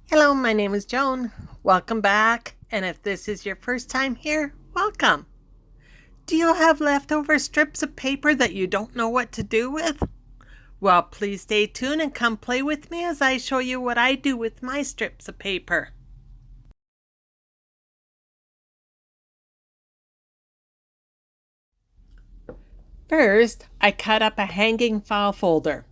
Hello, my name is Joan. Welcome back. And if this is your first time here, welcome. Do you have leftover strips of paper that you don't know what to do with? Well, please stay tuned and come play with me as I show you what I do with my strips of paper. First, I cut up a hanging file folder.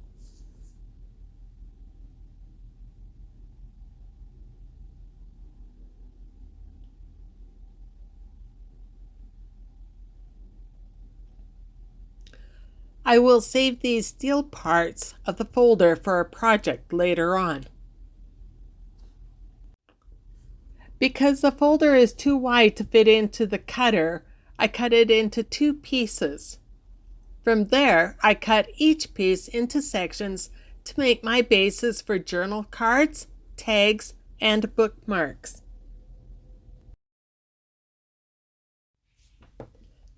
I will save these steel parts of the folder for a project later on. Because the folder is too wide to fit into the cutter, I cut it into two pieces. From there, I cut each piece into sections to make my bases for journal cards, tags, and bookmarks.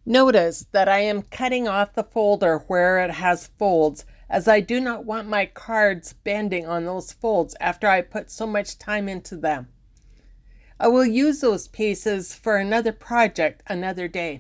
Notice that I am cutting off the folder where it has folds, as I do not want my cards bending on those folds after I put so much time into them. I will use those pieces for another project another day.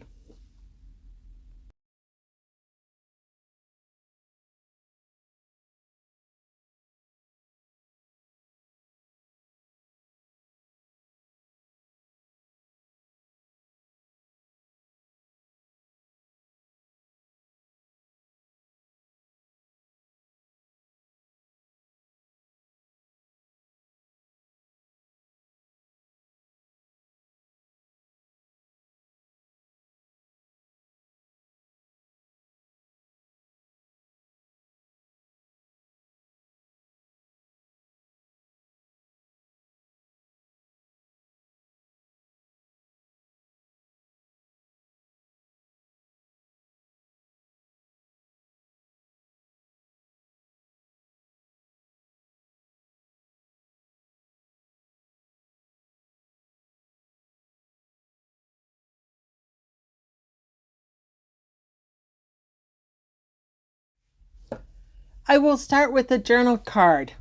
I will start with a journal card.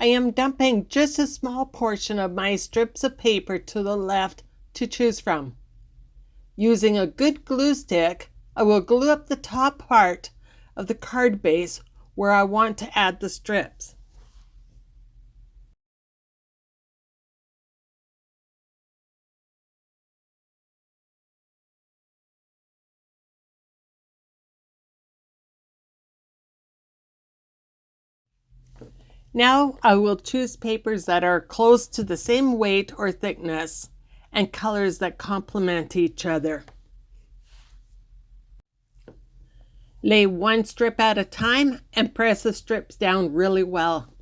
I am dumping just a small portion of my strips of paper to the left to choose from. Using a good glue stick, I will glue up the top part of the card base where I want to add the strips. Now I will choose papers that are close to the same weight or thickness and colors that complement each other. Lay one strip at a time and press the strips down really well.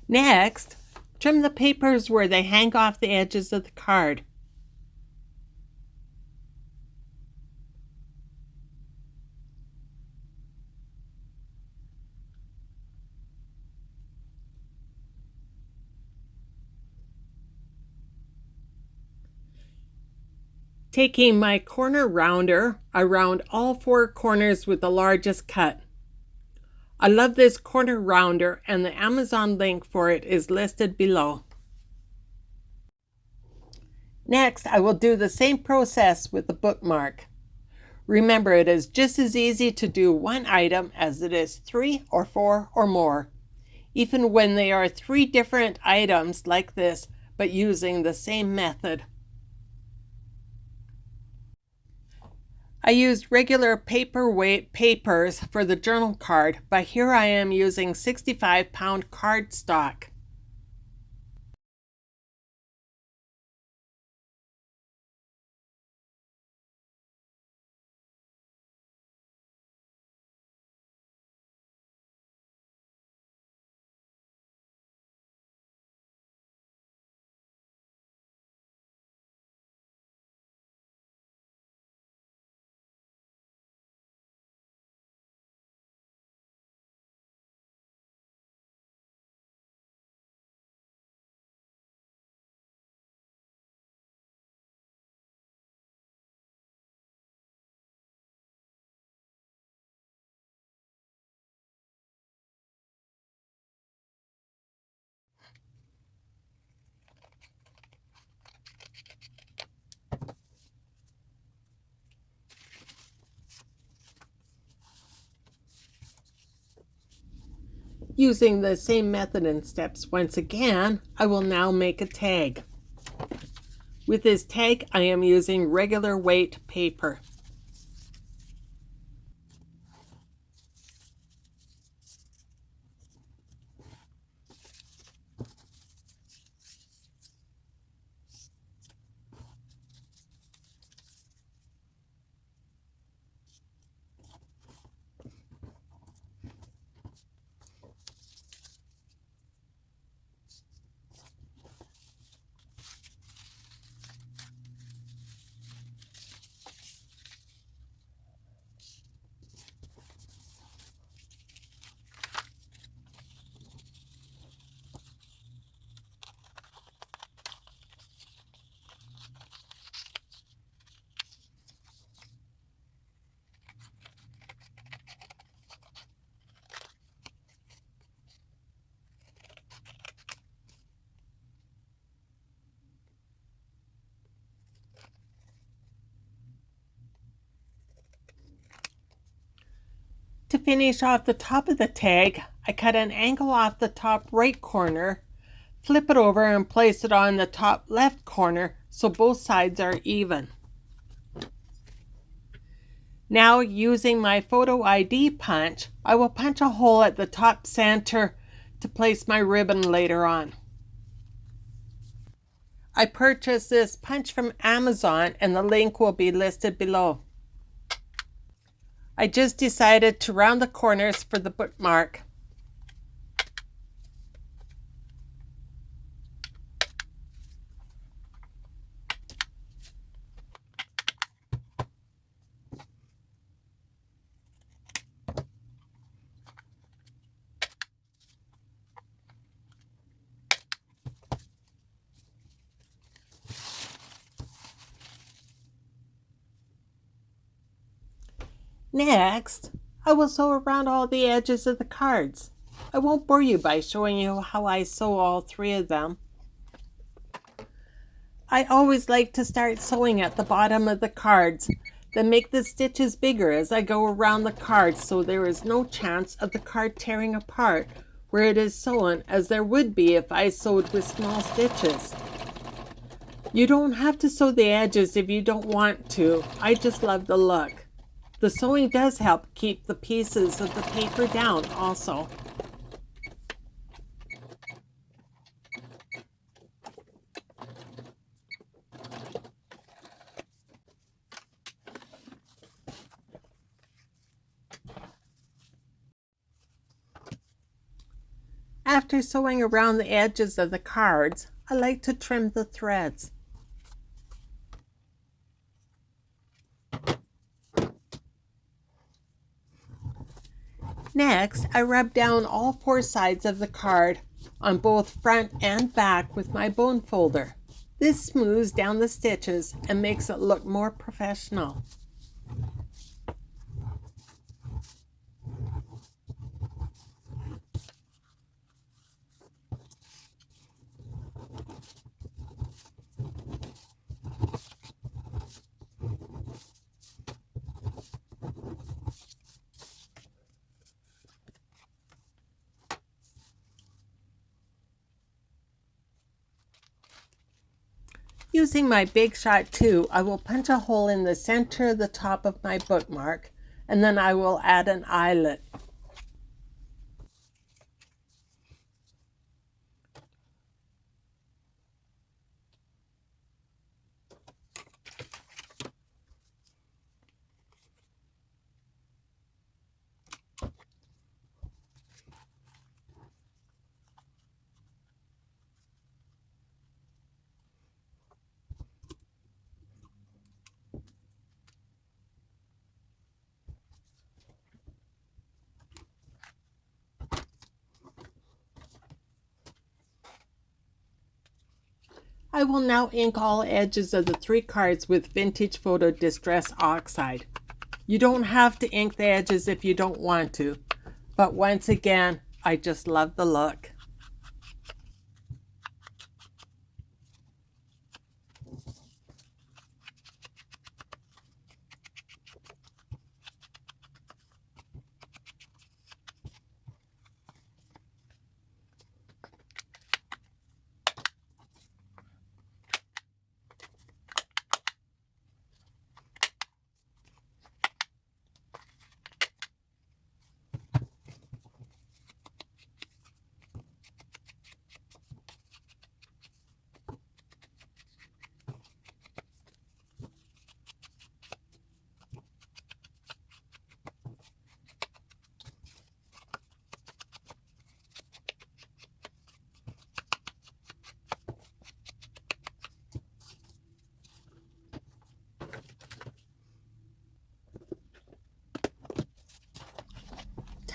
Next, trim the papers where they hang off the edges of the card. Taking my corner rounder, I round all four corners with the largest cut. I love this corner rounder, and the Amazon link for it is listed below. Next, I will do the same process with the bookmark. Remember, it is just as easy to do one item as it is 3 or 4 or more, even when they are 3 different items like this, but using the same method. I used regular paperweight papers for the journal card, but here I am using 65-pound cardstock. Using the same method and steps once again, I will now make a tag. With this tag, I am using regular weight paper. To finish off the top of the tag, I cut an angle off the top right corner, flip it over and place it on the top left corner so both sides are even. Now, using my photo ID punch, I will punch a hole at the top center to place my ribbon later on. I purchased this punch from Amazon and the link will be listed below. I just decided to round the corners for the bookmark. Next, I will sew around all the edges of the cards. I won't bore you by showing you how I sew all three of them. I always like to start sewing at the bottom of the cards, then make the stitches bigger as I go around the cards so there is no chance of the card tearing apart where it is sewn, as there would be if I sewed with small stitches. You don't have to sew the edges if you don't want to. I just love the look. The sewing does help keep the pieces of the paper down also. After sewing around the edges of the cards, I like to trim the threads. Next, I rub down all four sides of the card on both front and back with my bone folder. This smooths down the stitches and makes it look more professional. Using my Big Shot 2, I will punch a hole in the center of the top of my bookmark, and then I will add an eyelet. I will now ink all edges of the three cards with Vintage Photo Distress Oxide. You don't have to ink the edges if you don't want to, but once again, I just love the look.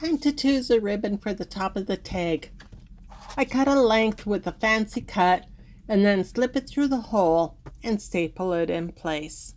Time to choose a ribbon for the top of the tag. I cut a length with a fancy cut and then slip it through the hole and staple it in place.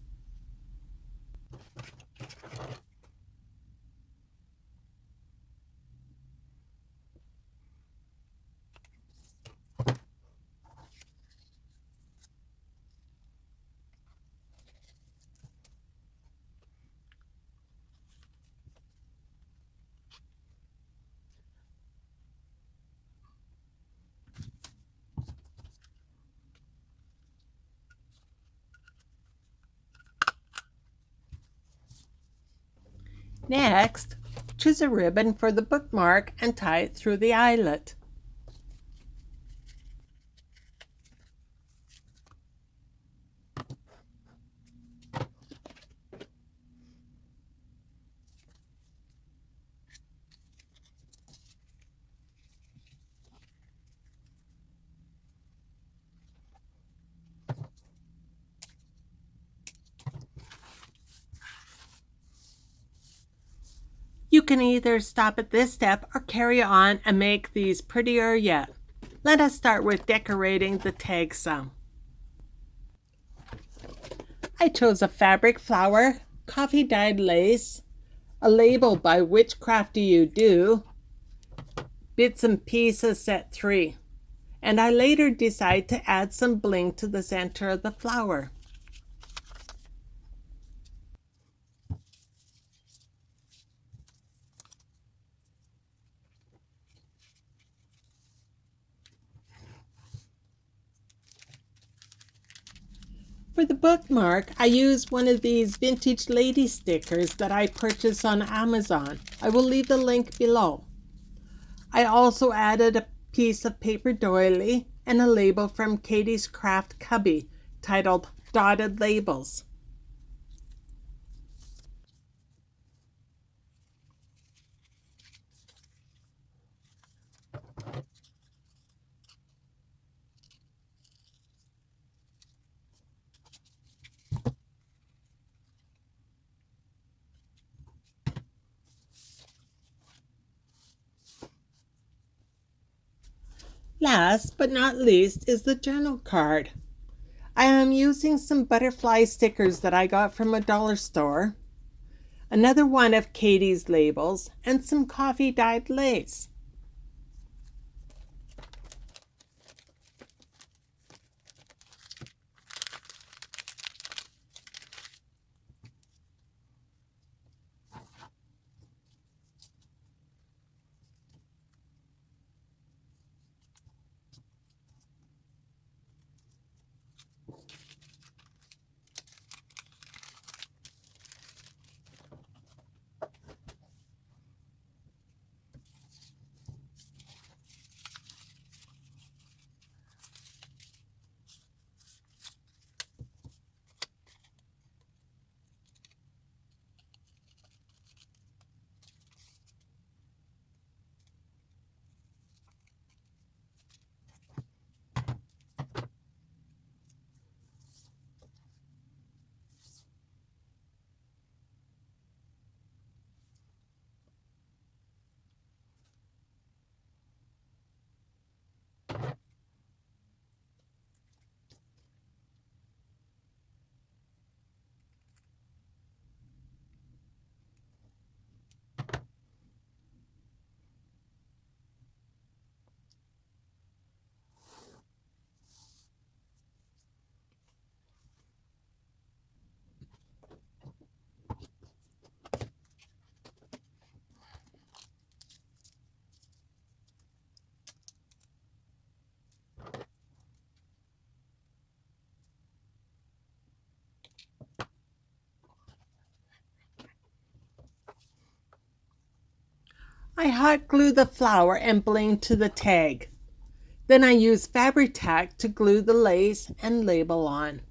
Next, choose a ribbon for the bookmark and tie it through the eyelet. You can either stop at this step or carry on and make these prettier yet. Let us start with decorating the tag some. I chose a fabric flower, coffee dyed lace, a label by Which Craft Do You Do, Bits and Pieces set 3, and I later decide to add some bling to the center of the flower. For the bookmark, I used one of these vintage lady stickers that I purchased on Amazon. I will leave the link below. I also added a piece of paper doily and a label from Katie's Craft Cubby titled Dotted Labels. Last but not least is the journal card. I am using some butterfly stickers that I got from a dollar store, another one of Katie's labels, and some coffee dyed lace. I hot glue the flower and bling to the tag. Then I use fabric tack to glue the lace and label on.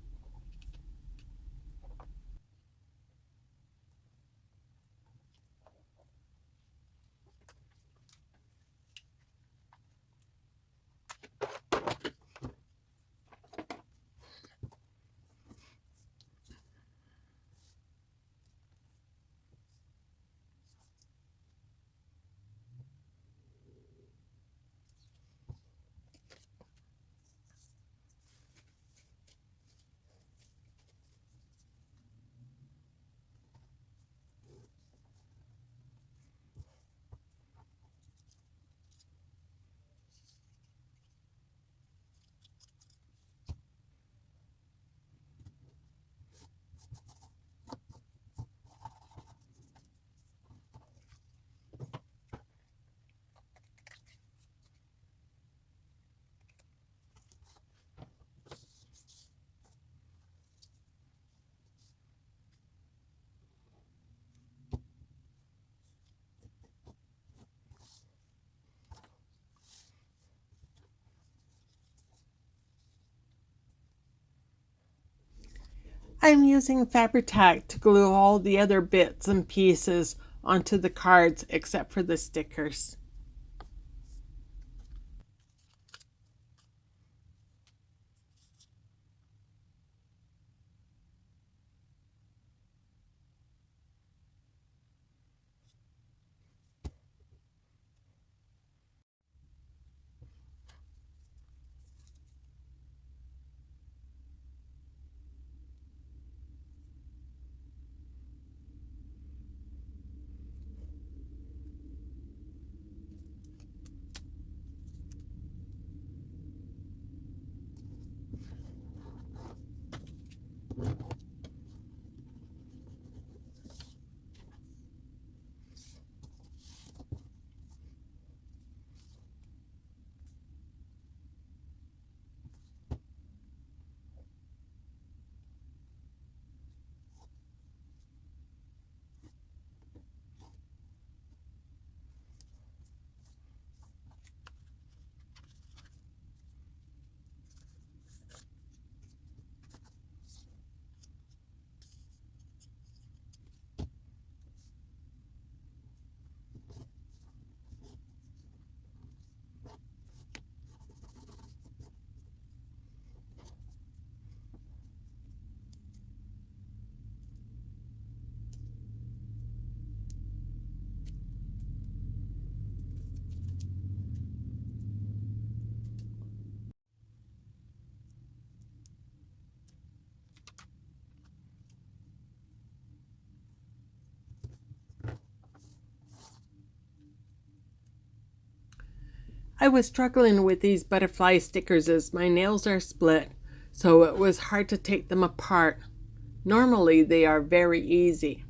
I'm using Fabri-Tac to glue all the other bits and pieces onto the cards except for the stickers. I was struggling with these butterfly stickers as my nails are split, so it was hard to take them apart. Normally they are very easy.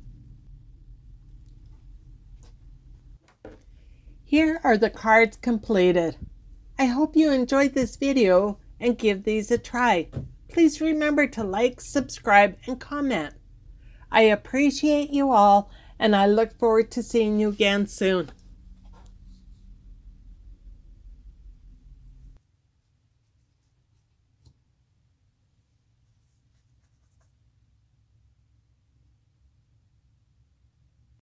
Here are the cards completed. I hope you enjoyed this video and give these a try. Please remember to like, subscribe, and comment. I appreciate you all, and I look forward to seeing you again soon.